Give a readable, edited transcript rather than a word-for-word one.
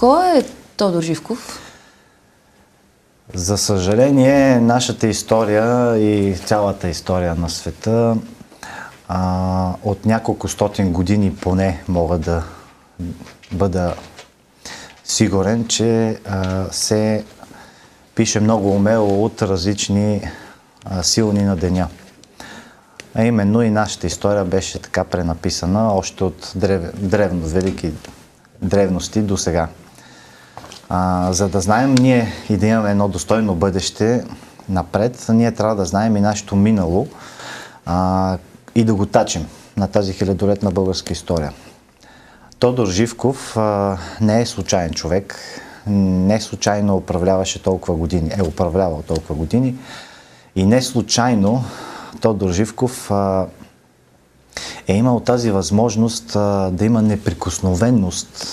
Кой е Тодор Живков? За съжаление, нашата история и цялата история на света от няколко стотин години поне мога да бъда сигурен, че се пише много умело от различни силни на деня. А именно и нашата история беше така пренаписана още от велики древности до сега. За да знаем ние и да имаме едно достойно бъдеще напред, ние трябва да знаем и нашето минало и да го тачим на тази хилядолетна българска история. Тодор Живков не е случайен човек, не случайно управляваше толкова години, управлявал толкова години и не случайно Тодор Живков е имал тази възможност да има неприкосновенност